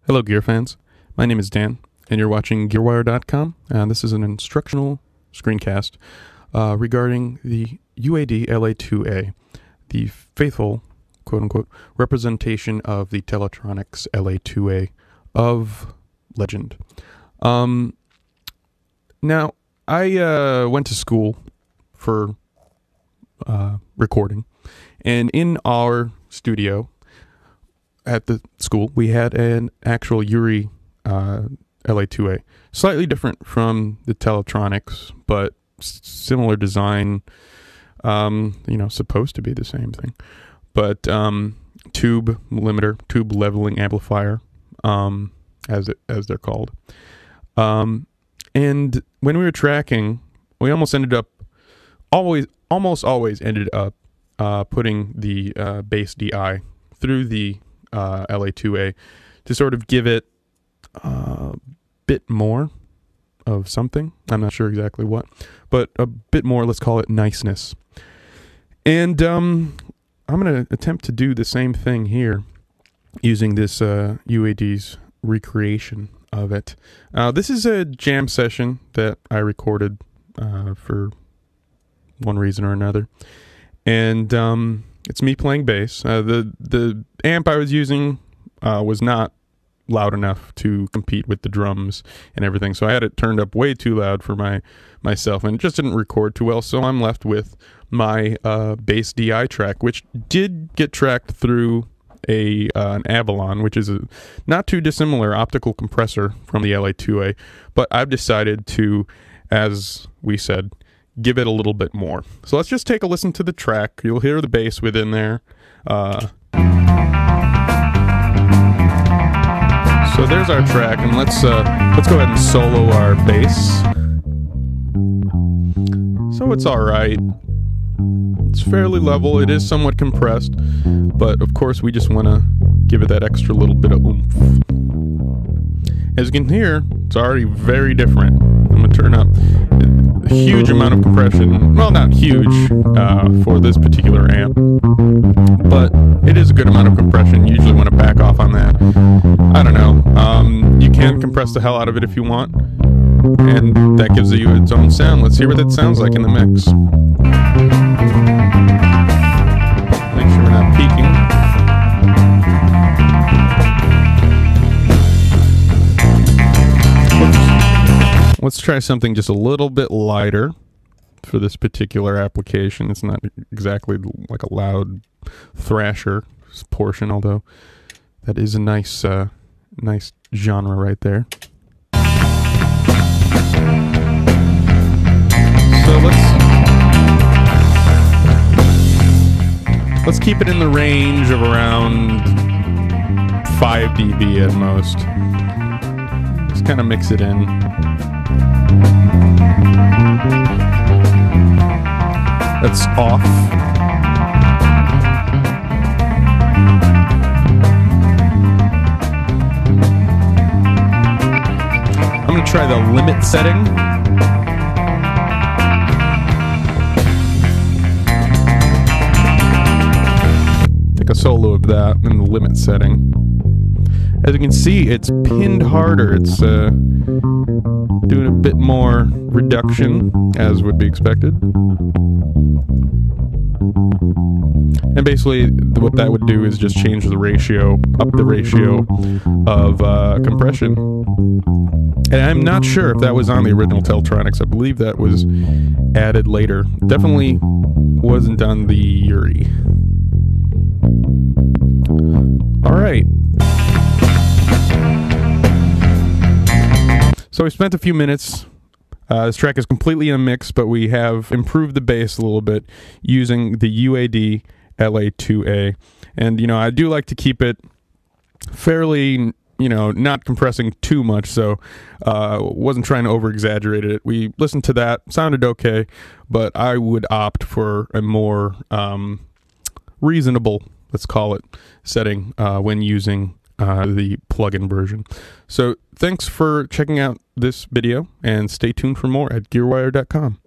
Hello, gear fans. My name is Dan, and you're watching GearWire.com. This is an instructional screencast regarding the UAD LA2A, the faithful, quote-unquote, representation of the Teletronix LA2A of legend. Now, I went to school for recording, and in our studio at the school, we had an actual URI LA2A. Slightly different from the Teletronix, but similar design, supposed to be the same thing. But tube limiter, tube leveling amplifier, as they're called. And when we were tracking, we almost always ended up putting the bass DI through the LA2A to sort of give it a bit more of something. I'm not sure exactly what, but a bit more, let's call it niceness. And I'm going to attempt to do the same thing here using this UAD's recreation of it. This is a jam session that I recorded for one reason or another. And it's me playing bass. The amp I was using was not loud enough to compete with the drums and everything, so I had it turned up way too loud for myself, and it just didn't record too well. So I'm left with my bass DI track, which did get tracked through an Avalon, which is a not too dissimilar optical compressor from the LA2A, but I've decided to, as we said, give it a little bit more. So let's just take a listen to the track. You'll hear the bass within there. So there's our track, and let's go ahead and solo our bass. So it's all right. It's fairly level. It is somewhat compressed, but of course we just want to give it that extra little bit of oomph. As you can hear, it's already very different. I'm going to turn up a huge amount of compression. Well, not huge for this particular amp, but it is a good amount of compression. You usually want to back off on that. I don't know. You can compress the hell out of it if you want, and that gives you its own sound. Let's hear what it sounds like in the mix. Make sure we're not peaking. Let's try something just a little bit lighter for this particular application. It's not exactly like a loud thrasher portion, although that is a nice genre right there. So let's keep it in the range of around 5 dB at most. Just kind of mix it in. That's off. I'm going to try the limit setting. Take a solo of that in the limit setting. As you can see, it's pinned harder. It's doing a bit more reduction, as would be expected. And basically, what that would do is just change the ratio, up the ratio of compression. And I'm not sure if that was on the original Teletronix. I believe that was added later. Definitely wasn't on the URI. All right. So we spent a few minutes. This track is completely in a mix, but we have improved the bass a little bit using the UAD LA2A. And, I do like to keep it fairly, not compressing too much, so wasn't trying to over-exaggerate it. We listened to that, sounded okay, but I would opt for a more reasonable, let's call it, setting when using the plugin version. So thanks for checking out this video, and stay tuned for more at GearWire.com.